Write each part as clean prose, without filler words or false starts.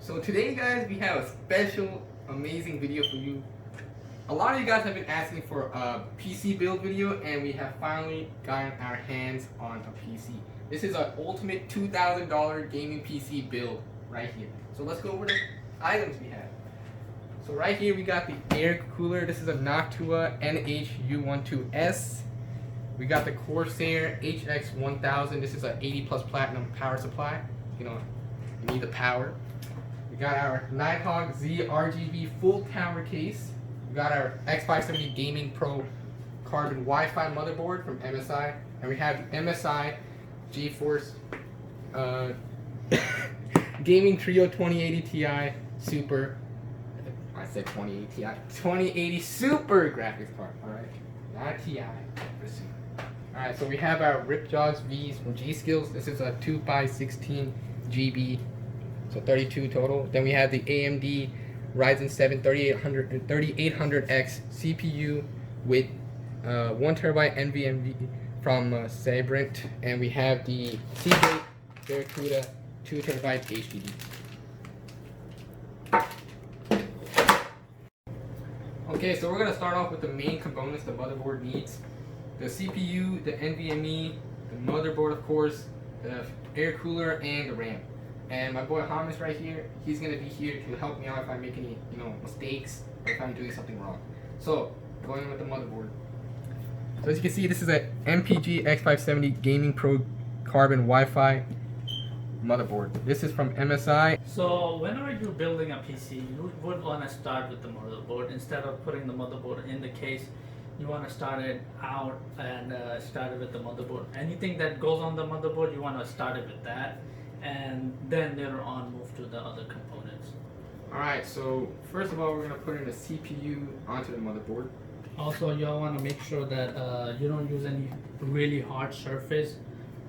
So today, guys, we have a special, amazing video for you. A lot of you guys have been asking for a PC build video, and we have finally gotten our hands on a PC. This is our ultimate $2,000 gaming PC build right here. So let's go over the items we have. So right here we got the air cooler. This is a Noctua NHU12S. We got the Corsair HX1000. This is an 80 plus platinum power supply. You need the power. We got our Nighthawk Z RGB full tower case. We got our X570 Gaming Pro Carbon Wi-Fi motherboard from MSI, and we have MSI GeForce Gaming Trio 2080 Ti Super. I said 2080 Ti, 2080 Super graphics card. All right, not Ti. All right, so we have our Ripjaws V's from G-Skills. This is a 2x16 GB. So 32 total. Then we have the AMD Ryzen 7 3800X CPU with 1TB NVMe from Sabrent, and we have the Seagate Barracuda 2TB HDD. Okay, so we're gonna start off with the main components the motherboard needs: the CPU, the NVMe, the motherboard, of course, the air cooler, and the RAM. And my boy Hamas right here, he's gonna be here to help me out if I make any, mistakes or if I'm doing something wrong. So, going with the motherboard. So as you can see, this is a MPG X570 Gaming Pro Carbon Wi-Fi motherboard. This is from MSI. So whenever you're building a PC, you would want to start with the motherboard instead of putting the motherboard in the case. You want to start it out and start it with the motherboard. Anything that goes on the motherboard, you want to start it with that, and then later on move to the other components. Alright, so first of all, we're going to put in a CPU onto the motherboard. Also, you want to make sure that you don't use any really hard surface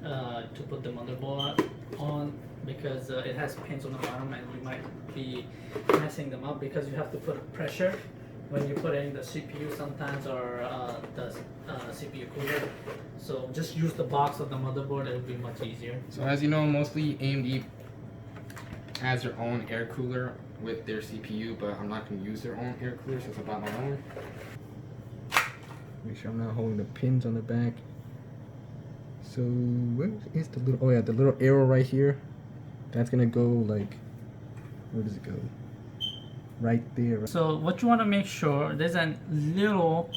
to put the motherboard on, because it has pins on the bottom and you might be messing them up because you have to put pressure when you put in the CPU sometimes, or the CPU cooler. So just use the box of the motherboard, it will be much easier. So as you know, mostly AMD has their own air cooler with their CPU, but I'm not going to use their own air cooler since I bought my own. Make sure I'm not holding the pins on the back. So where is the little, the little arrow right here. That's going to go like, where does it go? Right there. So what you want to make sure, there's a little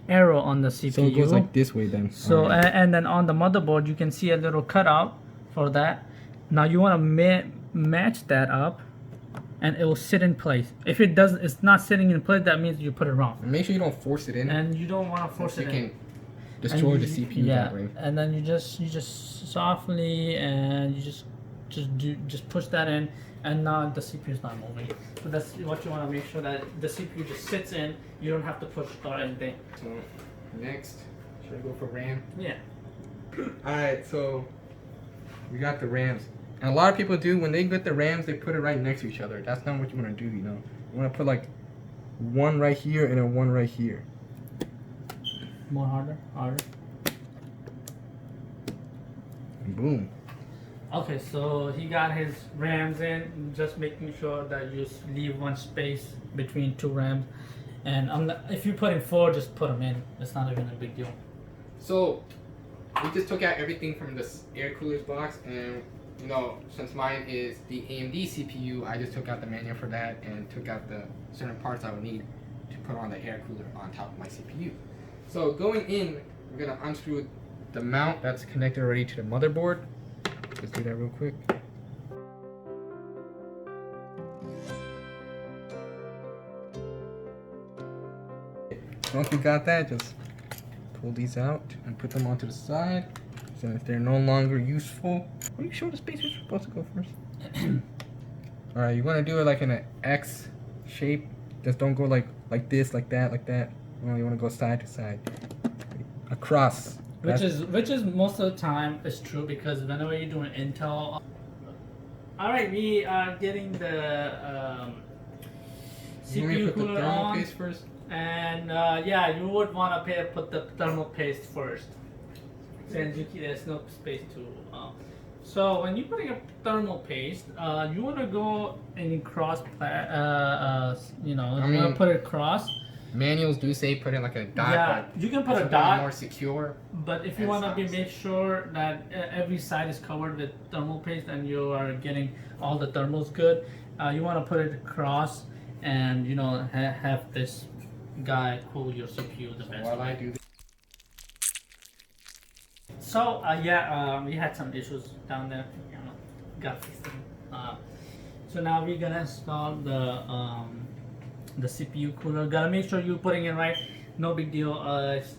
arrow on the CPU. So it goes like this way then. So right. And then on the motherboard you can see a little cutout for that. Now you want to match that up, and it will sit in place. If it doesn't, it's not sitting in place, that means you put it wrong. And make sure you don't force it in. And you don't want to force it in. You can destroy the CPU that way. And then you just softly, and you just push that in, and now the CPU is not moving. So that's what you want to make sure, that the CPU just sits in. You don't have to push or anything. So next, should I go for RAM? Yeah. Alright, so we got the RAMs. And a lot of people do, when they get the RAMs, they put it right next to each other. That's not what you want to do, You want to put like one right here and then one right here. More harder. And boom. Okay, so he got his RAMs in, just making sure that you leave one space between two RAMs. And if you put in 4, just put them in. It's not even a big deal. So we just took out everything from this air cooler's box, and since mine is the AMD CPU, I just took out the manual for that and took out the certain parts I would need to put on the air cooler on top of my CPU. So going in, we're gonna unscrew the mount that's connected already to the motherboard. Let's do that real quick. Once we got that, just pull these out and put them onto the side. So if they're no longer useful, are you sure the space is supposed to go first? Alright, you want to do it like in an X shape. Just don't go like this, like that, like that. No, you want to go side to side. Across. Which is most of the time is true, because whenever you're doing Intel. Alright, we are getting the CPU cooler on. Paste first? And you would want to put the thermal paste first, since there's no space to So when you're putting a thermal paste, you want to go and cross, you know, I you want mean, to put it cross. Manuals do say put in like a dot. Yeah, you can put a something dot. more secure. But if you and want to sounds. make sure that every side is covered with thermal paste and you are getting all the thermals good, you want to put it across and, you know, have this guy cool your CPU the best. While I do this. So we had some issues down there, you know, got fixed them. So now we're gonna install the CPU cooler. Gotta make sure you're putting it right. No big deal.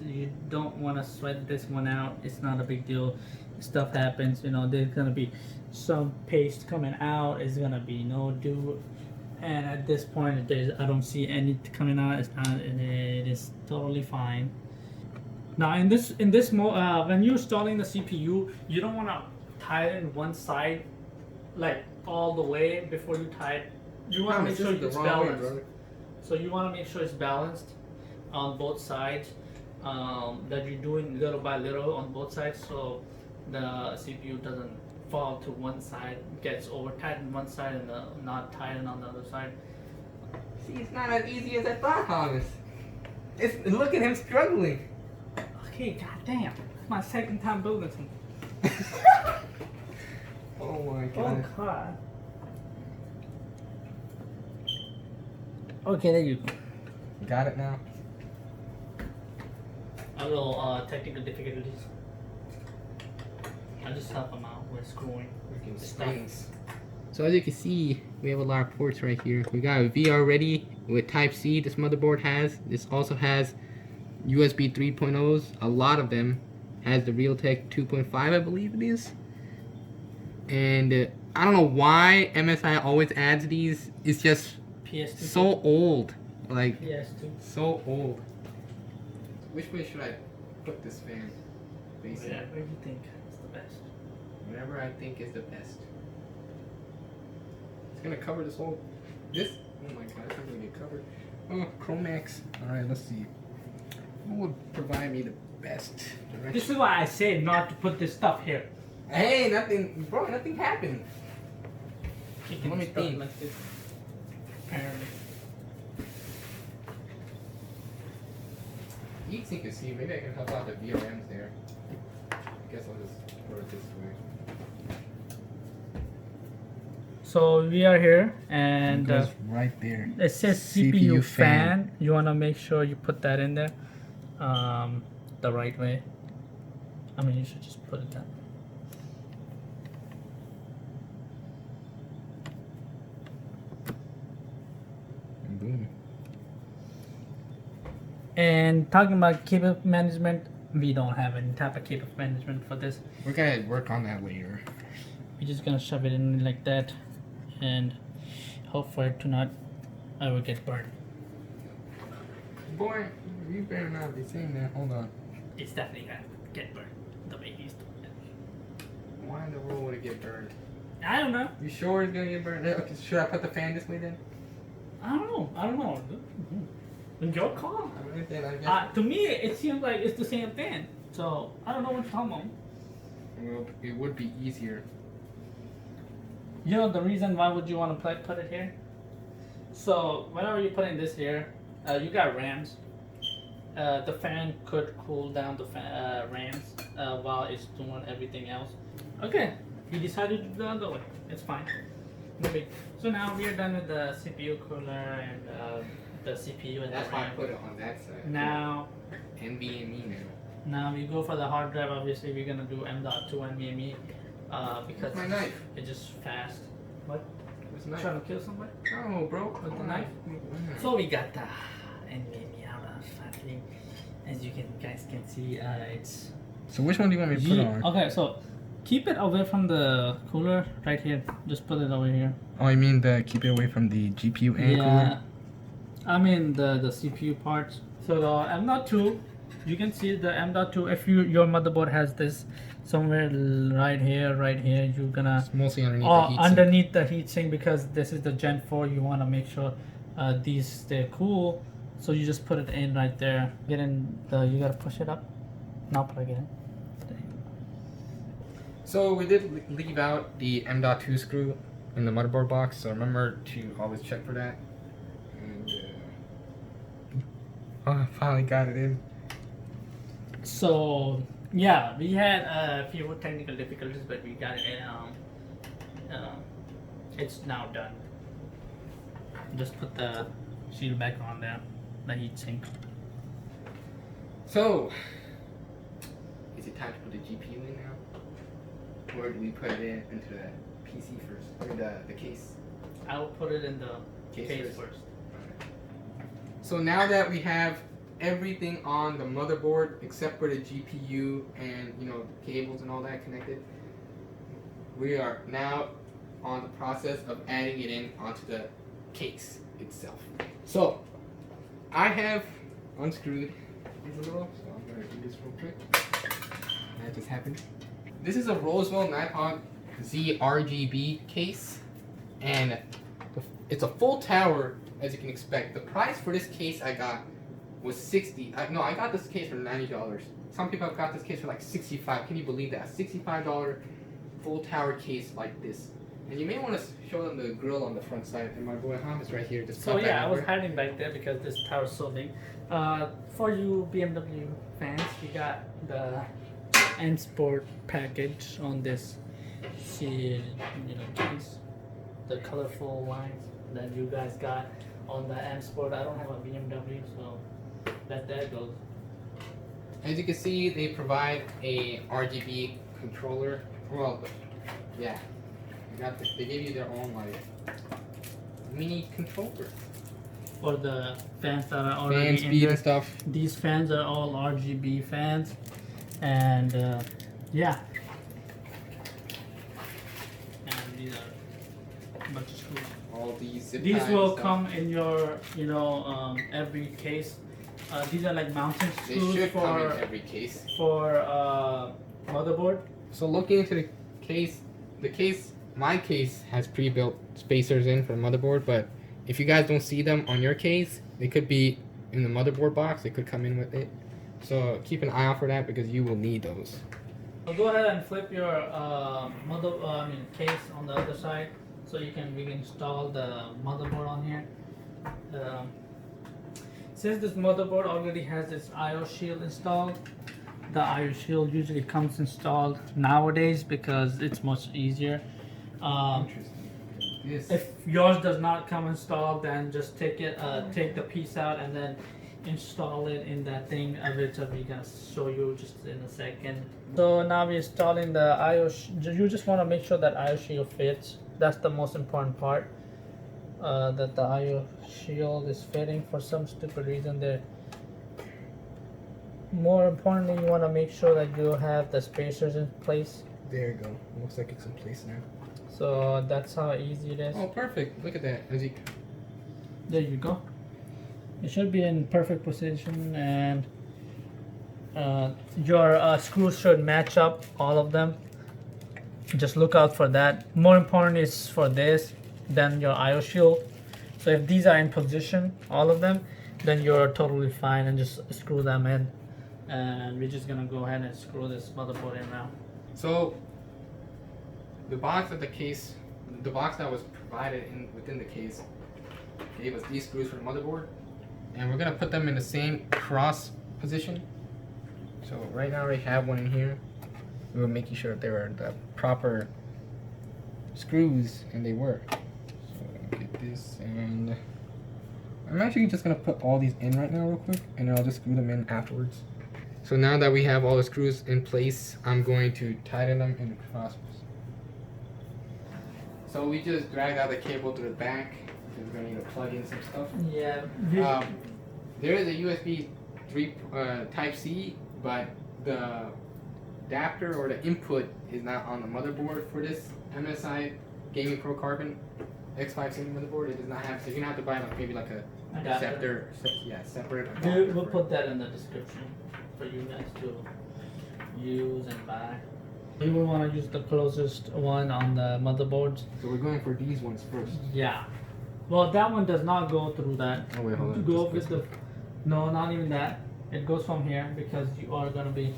You don't want to sweat this one out. It's not a big deal. Stuff happens. You know, there's gonna be some paste coming out. It's gonna be no do. And at this point, I don't see any coming out. It's not. It is totally fine. Now in this when you're installing the CPU, you don't want to tighten one side like all the way before you tighten. You want to make sure it's balanced. So you want to make sure it's balanced on both sides. That you're doing little by little on both sides, so the CPU doesn't fall to one side, gets over tightened one side and not tightened on the other side. See, it's not as easy as I thought, Thomas. Look at him struggling. Okay, goddamn, it's my second time building something. Oh my Oh god. god. Okay, there you go. Got it now? A little technical difficulties. I just help them out with screwing. Freaking Stuff. springs. So as you can see, we have a lot of ports right here. We got a VR ready with Type-C. This motherboard has. This also has USB 3.0s. A lot of them has the Realtek 2.5, I believe it is. And I don't know why MSI always adds these. It's just PS2. so old. Like, PS2. so old. Which way should I put this fan? Facing? Yeah, where do you think is the best? Whatever I think is the best. It's gonna cover this whole. This? Oh my god, it's not gonna get covered. Oh, Chromax. Alright, let's see. Who would provide me the best direction? This is why I say not to put this stuff here. Hey, nothing. Bro, nothing happened. Let me think. Like this. Apparently. You can see, maybe I can help out the VRMs there. I guess I'll just put it this way. So we are here and It goes right there. it says CPU fan. You want to make sure you put that in there the right way. I mean, you should just put it down. And boom. And talking about cable management, we don't have any type of cable management for this. We're gonna work on that later. We're just gonna shove it in like that and hope for it to not ever get burned. Boy, you better not be saying that. Hold on. It's definitely gonna get burned the way he's doing it. Why in the world would it get burned? I don't know. You sure it's gonna get burned? Okay, should I put the fan this way then? I don't know. Your call. Alright then, I guess. To me, it seems like it's the same thing. So I don't know what to tell them. Well, it would be easier. You know the reason why would you want to put it here? So whenever you're putting this here, you got RAMs. The fan could cool down the RAMs while it's doing everything else. Okay, you decided to do the other way. It's fine. No big. So now we are done with the CPU cooler and the CPU and That's the why I RAM. put it on that side. Now, NVMe now. now we go for the hard drive. Obviously, we're gonna do M.2 NVMe because My knife. it's just fast. What? Where's the knife? Trying to kill somebody? No, bro. With the Come knife? on. So we got the NVMe out finally. As you guys can see, it's. So which one do you want me to put on? Okay, so keep it away from the cooler right here. Just put it over here. Oh, you mean keep it away from the GPU and cooler? I mean the CPU parts. So the M.2, you can see the M.2. If your motherboard has this somewhere right here, you're gonna It's mostly underneath the heat underneath the heatsink because this is the Gen 4. You want to make sure these stay cool. So you just put it in right there. Get in the. You gotta push it up. Now plug it in. So we did leave out the M.2 screw in the motherboard box, so remember to always check for that. And I finally got it in. So yeah, we had a few technical difficulties, but we got it in. It's now done. Just put the shield back on there, the heat sink. So, is it time to put the GPU in now? Or do we put it into the PC first? Or the case? I will put it in the case first. Okay. So now that we have everything on the motherboard except for the GPU and the cables and all that connected, we are now on the process of adding it in onto the case itself. So I have unscrewed these a little, so I'm gonna do this real quick. That just happened. This is a Roswell Nighthawk Z RGB case, and it's a full tower, as you can expect. The price for this case I got was $60. I got this case for $90. Some people have got this case for like $65. Can you believe that? $65 full tower case like this. And you may want to show them the grill on the front side. And my boy Ham is right here. Just so yeah, I was hiding back there because this tower is so big. For you BMW fans, you got the M Sport package on this case. The colorful lines that you guys got on the M Sport. I don't have a BMW, so let that go. As you can see, they provide a RGB controller. Well, yeah. They gave you their own mini controller for the fans that are already fan speed and stuff. These fans are all RGB fans, and yeah, and these are a bunch of screws. All these zip These ties will and come in your every case. These are like mounting They screws should come in for every case. Motherboard. So looking into the case, my case has pre-built spacers in for the motherboard, but if you guys don't see them on your case, they could be in the motherboard box. They could come in with it. So keep an eye out for that because you will need those. So go ahead and flip your case on the other side so we can install the motherboard on here. Since this motherboard already has this IO shield installed, the IO shield usually comes installed nowadays because it's much easier. Interesting. Yes. If yours does not come installed, then just take the piece out and then install it in that thing, which I'm gonna show you just in a second. So now we're installing the IO. You just want to make sure that IO shield fits. That's the most important part. That the IO shield is fitting. For some stupid reason, there. More importantly, you want to make sure that you have the spacers in place. There you go. Looks like it's in place now. So that's how easy it is. Oh, perfect. Look at that. There you go. It should be in perfect position, and your screws should match up, all of them. Just look out for that. More important is for this than your IO shield. So if these are in position, all of them, then you're totally fine, and just screw them in. And we're just gonna go ahead and screw this motherboard in now. So the box that was provided within the case gave us these screws for the motherboard, and we're gonna put them in the same cross position. So right now we have one in here. We were making sure that they were the proper screws, and they were. So get this, and I'm actually just gonna put all these in right now real quick, and then I'll just screw them in afterwards. So now that we have all the screws in place, I'm going to tighten them in the cross. So we just dragged out the cable to the back because we're going to need to plug in some stuff. Yeah. There is a USB 3 Type-C, but the adapter or the input is not on the motherboard for this MSI Gaming Pro Carbon X570 motherboard. It does not have, so you're going to have to buy maybe like a adapter. Separate adapter. We'll put that in the description for you guys to use and buy. You will want to use the closest one on the motherboards. So we're going for these ones first. Yeah. Well, that one does not go through that. Oh wait, hold on. Go with the. No, not even that. It goes from here because you are gonna be.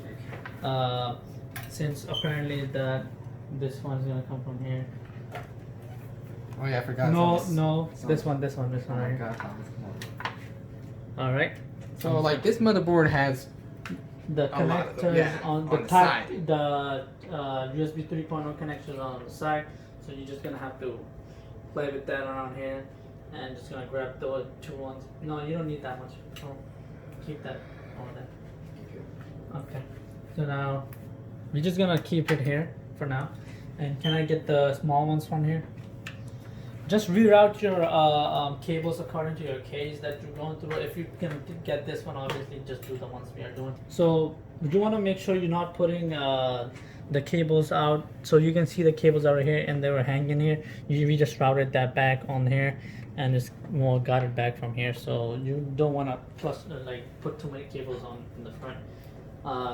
Since apparently the This one's gonna come from here. Oh yeah, I forgot. No, this one Oh right my here. god, Thomas, come on. All right. So like this motherboard has The a lot of them, connectors yeah, on the on the top, side. the USB 3.0 connectors are on the side. So you're just gonna have to play with that around here, and just gonna grab those two ones. No, you don't need that much. Oh, keep that on there. Okay. So now we're just gonna keep it here for now. And can I get the small ones from here? Just reroute your cables according to your case that you're going through. If you can get this one, obviously just do the ones we are doing. So you want to make sure you're not putting the cables out. So you can see the cables over here and they were hanging here. We just routed that back on here and just more got it back from here. So you don't want to like put too many cables on in the front.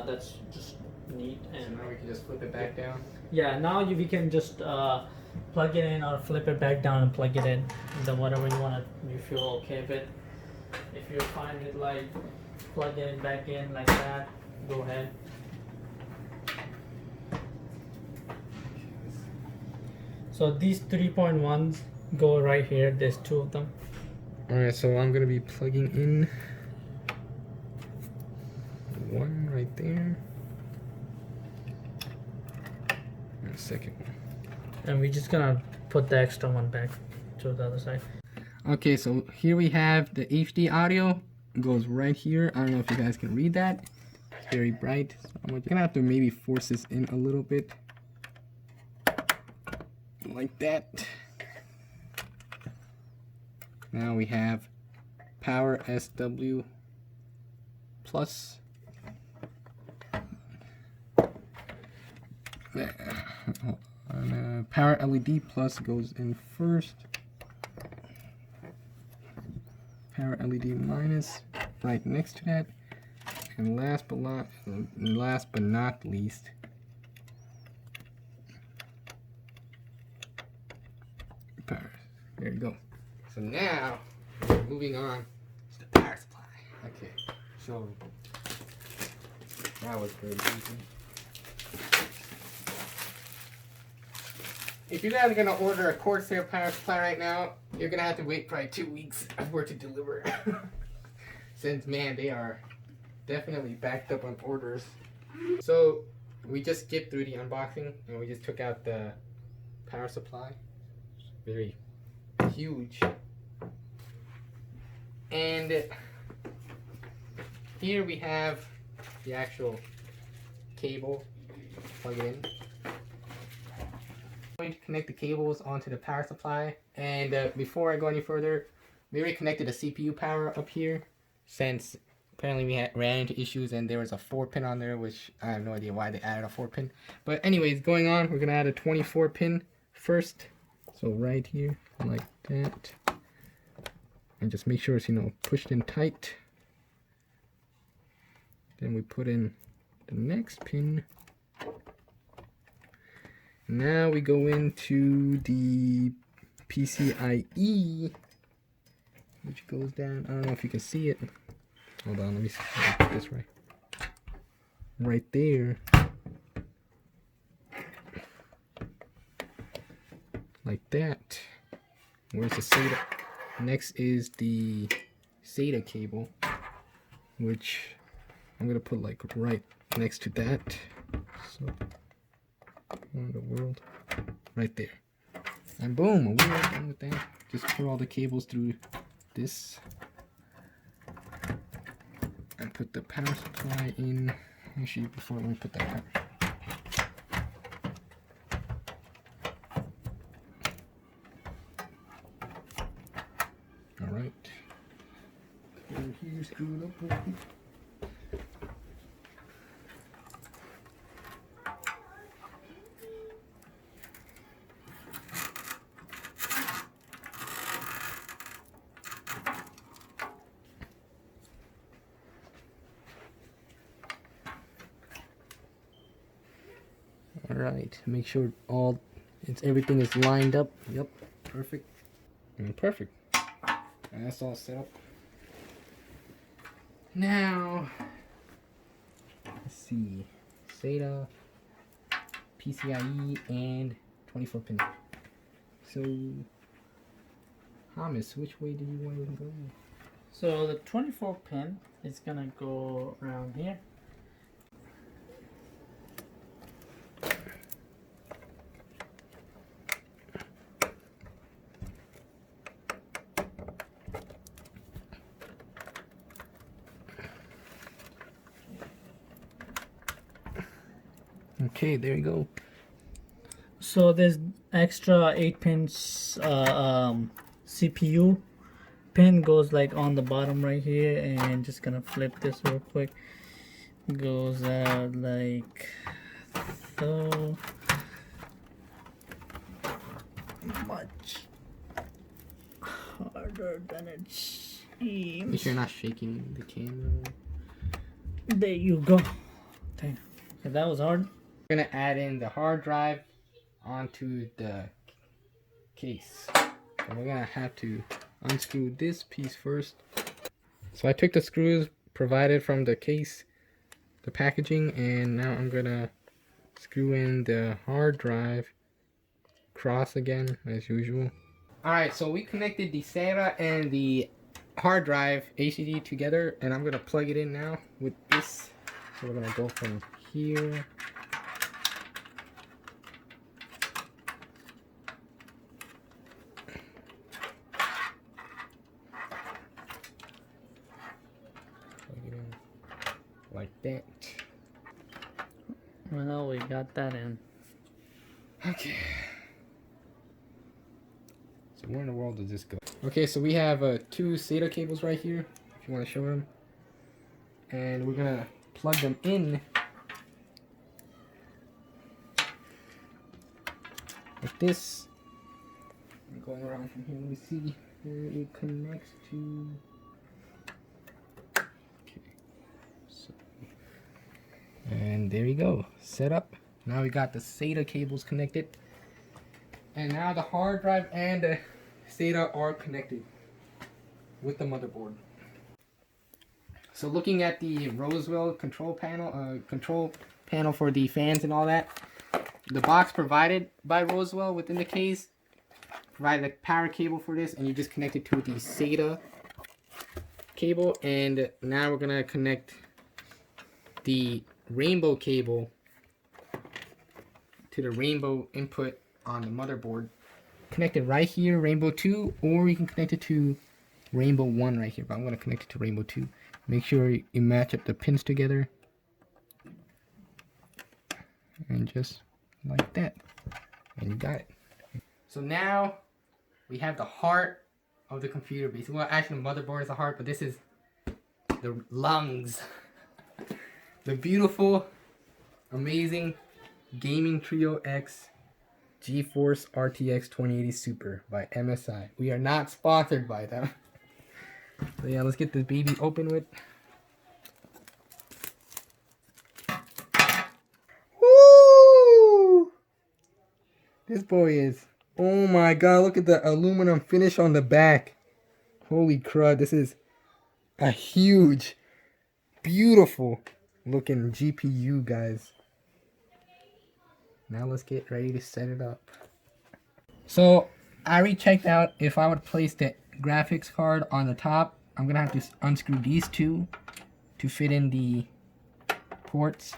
That's just neat. So And now we can just flip it back down. yeah, now we can just plug it in or flip it back down and plug it in. Then whatever you feel okay with. If you're fine with like plug it back in like that, go ahead. So these 3.1s go right here. There's two of them. Alright, so I'm gonna be plugging in one right there. And a second one. And we're just gonna put the extra one back to the other side. Okay, so here we have the HD audio. It goes right here. I don't know if you guys can read that. It's very bright. So I'm gonna have to maybe force this in a little bit. Like that. Now we have power SW plus. Power LED plus goes in first. Power LED minus right next to that. And last but not least, power. There you go. So now, moving on to the power supply. Okay, so that was very easy. If you guys are gonna order a Corsair power supply right now, you're gonna have to wait probably 2 weeks for it to deliver. Since man, they are definitely backed up on orders. So we just skipped through the unboxing and we just took out the power supply. Very huge. And here we have the actual cable. Plug it in. I'm going to connect the cables onto the power supply, and before I go any further, we already connected the CPU power up here, since apparently we ran into issues and there was a 4-pin on there, which I have no idea why they added a 4-pin. But anyways, going on, we're going to add a 24-pin first. So right here, like that. And just make sure it's, pushed in tight. Then we put in the next pin. Now we go into the PCIe, which goes down. I don't know if you can see it. Hold on, let me see. Let me put this right. Right there. Like that. Where's the SATA? Next is the SATA cable, which I'm gonna put like right next to that. So. In the world, right there, and boom, we're done with that. Just put all the cables through this and put the power supply in. Actually, before, let me put that power. All right, here, screw it up. Alright, make sure everything is lined up. Yep, perfect. Perfect. And that's all set up. Now, let's see. SATA, PCIe and 24 pin. So, Thomas, which way do you want to go? So the 24 pin is gonna go around here. Okay, there you go. So there's extra 8 pins CPU pin goes like on the bottom right here, and just gonna flip this real quick. Goes out like so. Much harder than it seems. Make sure you're not shaking the camera. There you go. Damn. Okay, that was hard. We're gonna add in the hard drive onto the case. So we're gonna have to unscrew this piece first. So I took the screws provided from the case, the packaging, and now I'm gonna screw in the hard drive cross again as usual. Alright, so we connected the SATA and the hard drive HDD together, and I'm gonna plug it in now with this. So we're gonna go from here. Like that. Well, we got that in. Okay. So where in the world does this go? Okay, so we have 2 SATA cables right here, if you want to show them. And we're gonna plug them in like this. I'm going around from here. Let me see where it connects to. And there you go, set up. Now we got the SATA cables connected, and now the hard drive and the SATA are connected with the motherboard. So looking at the Roswell control panel for the fans and all that, the box provided by Roswell within the case provided a power cable for this, and you just connect it to the SATA cable. And now we're gonna connect the rainbow cable to the rainbow input on the motherboard. Connect it right here, rainbow 2, or you can connect it to rainbow 1 right here, but I'm going to connect it to rainbow 2. Make sure you match up the pins together, and just like that, and you got it. So now we have the heart of the computer, basically. Well, actually the motherboard is the heart, but this is the lungs. The beautiful, amazing Gaming Trio X GeForce RTX 2080 Super by MSI. We are not sponsored by them. So yeah, let's get this baby open with. Woo! This boy is, oh my god, look at the aluminum finish on the back. Holy crud, this is a huge, beautiful looking GPU, guys. Now let's get ready to set it up. So I already checked out if I would place the graphics card on the top. I'm gonna have to unscrew these two to fit in the ports.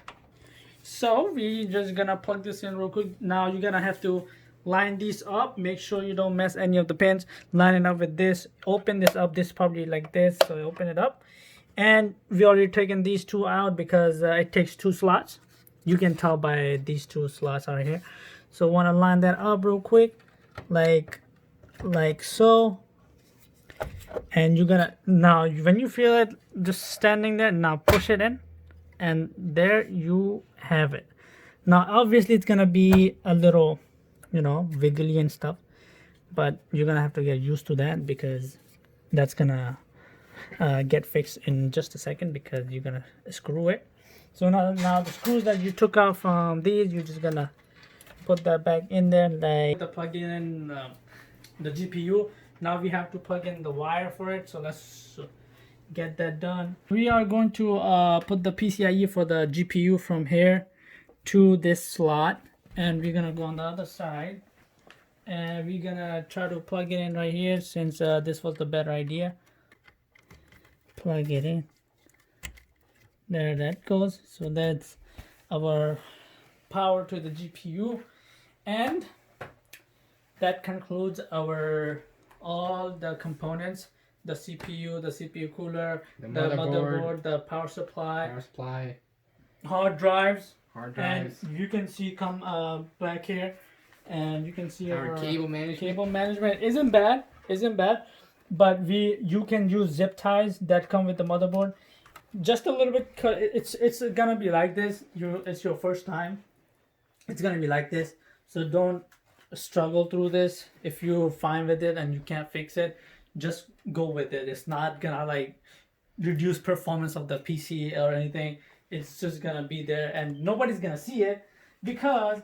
So we just gonna plug this in real quick. Now you're gonna have to line these up. Make sure you don't mess any of the pins. Line it up with this. Open this up. This is probably like this. So open it up. And we already taken these 2 out because it takes 2 slots. You can tell by these 2 slots right here. So want to line that up real quick, like so. And you're gonna, now when you feel it just standing there, now push it in, and there you have it. Now obviously it's gonna be a little, you know, wiggly and stuff, but you're gonna have to get used to that because that's gonna get fixed in just a second because you're gonna screw it. So now the screws that you took out from these, you're just gonna put that back in there, like the plug in the GPU. Now we have to plug in the wire for it, so let's get that done. We are going to put the PCIe for the GPU from here to this slot, And we're gonna go on the other side, and we're gonna try to plug it in right here, since this was the better idea. Plug it in. There that goes. So that's our power to the GPU, and that concludes our all the components: the CPU cooler, the motherboard, the power supply, hard drives, and you can see come back here, and you can see our cable management. Cable management isn't bad, but you can use zip ties that come with the motherboard. Just a little bit. It's gonna be like this. It's your first time. It's gonna be like this. So don't struggle through this. If you're fine with it and you can't fix it, just go with it. It's not gonna like reduce performance of the PC or anything. It's just gonna be there, and nobody's gonna see it because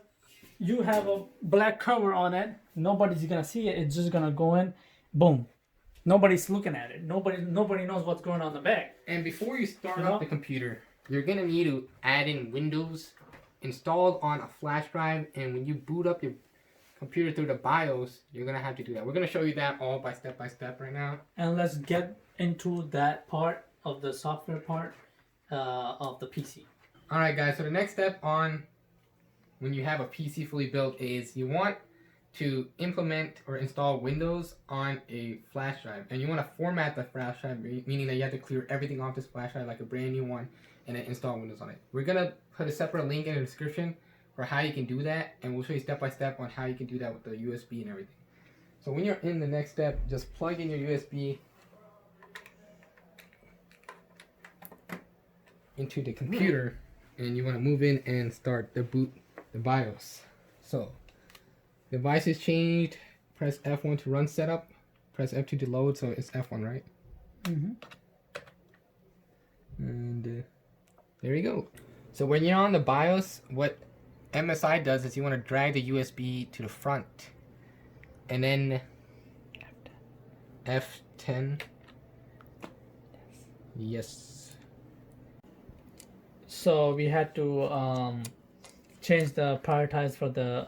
you have a black cover on it. Nobody's gonna see it. It's just gonna go in, boom. Nobody's looking at it. Nobody knows what's going on in the back. And before you start up the computer, you're gonna need to add in Windows installed on a flash drive, and when you boot up your computer through the BIOS, you're gonna have to do that. We're gonna show you that all by step right now. And let's get into that part of the software part of the PC. Alright guys, so the next step on when you have a PC fully built is you want to implement or install Windows on a flash drive, and you want to format the flash drive, meaning that you have to clear everything off this flash drive like a brand new one and then install Windows on it. We're gonna put a separate link in the description for how you can do that, and we'll show you step by step on how you can do that with the USB and everything. So when you're in the next step, just plug in your USB into the computer, and you want to move in and start the BIOS. So device is changed, press F1 to run setup, press F2 to load, so it's F1, right? And there you go. So when you're on the BIOS, what MSI does is you want to drag the USB to the front, and then F10. Yes. So we had to change the prioritize for the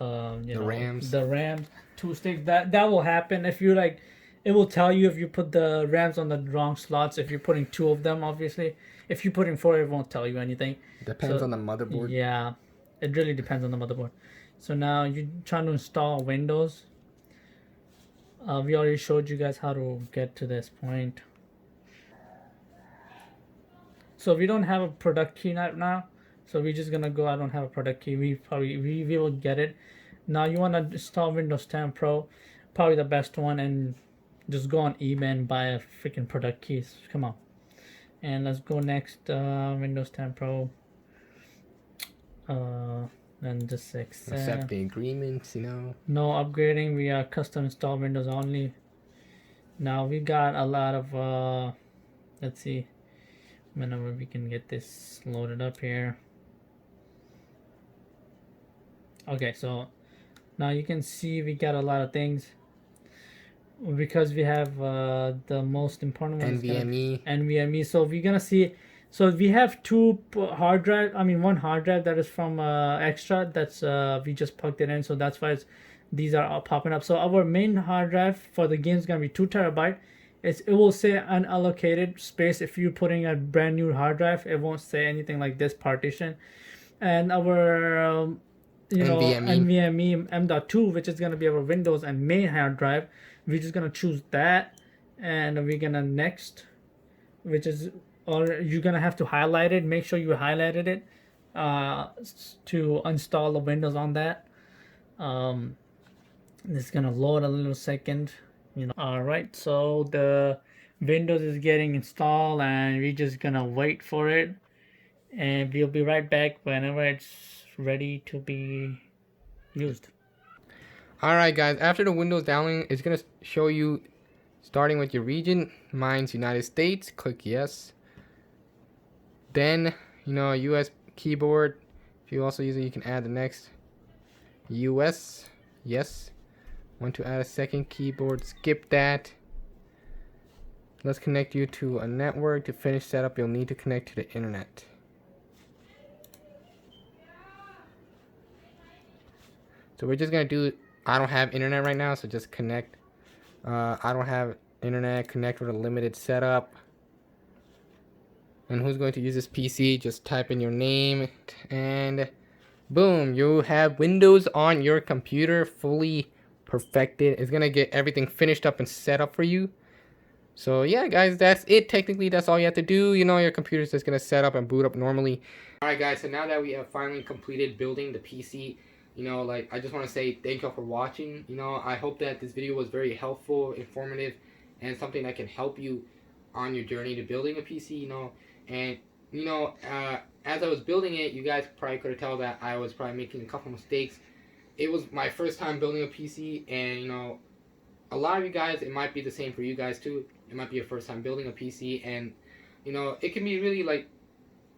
RAMs. The RAM 2 sticks. That will happen if you like. It will tell you if you put the RAMs on the wrong slots. If you're putting 2 of them, obviously. If you're putting 4, it won't tell you anything. Depends on the motherboard. Yeah, it really depends on the motherboard. So now you're trying to install Windows. We already showed you guys how to get to this point. So we don't have a product key right now. So we're just gonna go. I don't have a product key. We will get it. Now you wanna install Windows 10 Pro, probably the best one, and just go on eBay and buy a freaking product keys. Come on. And let's go next. Windows 10 Pro. And just accept the agreements, you know. No upgrading. We are custom install Windows only. Now we got a lot of. Let's see. Whenever we can get this loaded up here. Okay, so now you can see we got a lot of because we have the most important ones. NVMe. So we're gonna see. So we have 2 hard drive. I mean 1 hard drive that is from extra. That's we just plugged it in. So that's why these are all popping up. So our main hard drive for the game is gonna be 2 terabyte. It will say unallocated space. If you're putting a brand new hard drive, it won't say anything like this partition. And our NVMe M.2, which is gonna be our Windows and main hard drive. We're just gonna choose that, and we're gonna next, which is, or you're gonna have to highlight it. Make sure you highlighted it to install the Windows on that. It's gonna load a little second. All right, so the Windows is getting installed, and we're just gonna wait for it, and we'll be right back whenever it's ready to be used. Alright guys, after the Windows downloading, it's gonna show you starting with your region. Mine's United States. Click yes. Then US keyboard. If you also use it, you can add the next. US. Yes. Want to add a second keyboard, skip that. Let's connect you to a network. To finish setup, you'll need to connect to the internet. So we're just gonna do, I don't have internet right now, so just connect. I don't have internet, connect with a limited setup. And who's going to use this PC? Just type in your name and boom, you have Windows on your computer fully perfected. It's gonna get everything finished up and set up for you. So yeah, guys, that's it. Technically, that's all you have to do. You know, your computer's just gonna set up and boot up normally. All right, guys. So now that we have finally completed building the PC, you know, like, I just want to say thank y'all for watching. You know, I hope that this video was very helpful, informative, and something that can help you on your journey to building a PC. You know, and you know, as I was building it, you guys probably could have tell that I was probably making a couple mistakes. It was my first time building a PC, and you know, a lot of you guys, it might be the same for you guys too. It might be your first time building a PC, and you know, it can be really like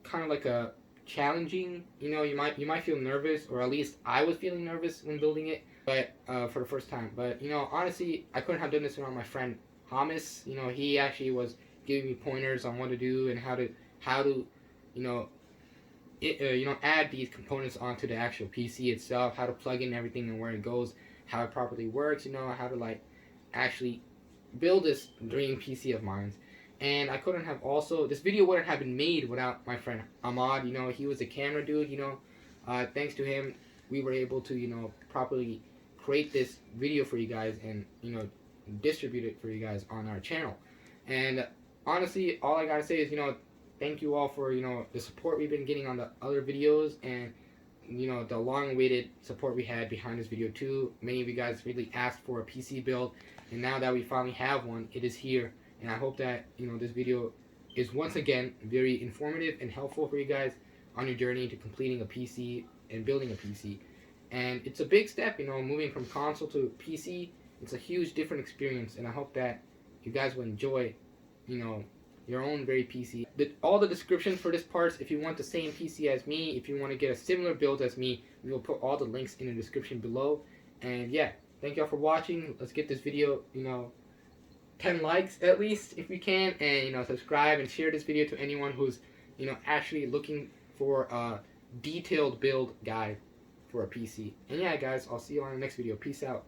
kind of like a challenging. You know, you might feel nervous, or at least I was feeling nervous when building it, but for the first time. But you know, honestly, I couldn't have done this without my friend Hamas. You know, he actually was giving me pointers on what to do and how to you know, add these components onto the actual PC itself, how to plug in everything and where it goes, how it properly works, you know, how to like actually build this dream PC of mine. And I couldn't have also, this video wouldn't have been made without my friend Ahmad. You know, he was a camera dude. You know, thanks to him, we were able to, you know, properly create this video for you guys and, you know, distribute it for you guys on our channel. And honestly, all I gotta say is, you know, thank you all for, you know, the support we've been getting on the other videos, and you know, the long-awaited support we had behind this video too. Many of you guys really asked for a PC build, and now that we finally have one, it is here. And I hope that, you know, this video is once again very informative and helpful for you guys on your journey to completing a PC and building a PC. And it's a big step, you know, moving from console to PC. It's a huge different experience, and I hope that you guys will enjoy, you know, your own very PC. All the descriptions for this parts, if you want the same PC as me, if you want to get a similar build as me, we will put all the links in the description below. And yeah, thank y'all for watching. Let's get this video, you know, 10 likes at least if we can, and you know, subscribe and share this video to anyone who's, you know, actually looking for a detailed build guide for a PC. And yeah, guys, I'll see you on the next video. Peace out.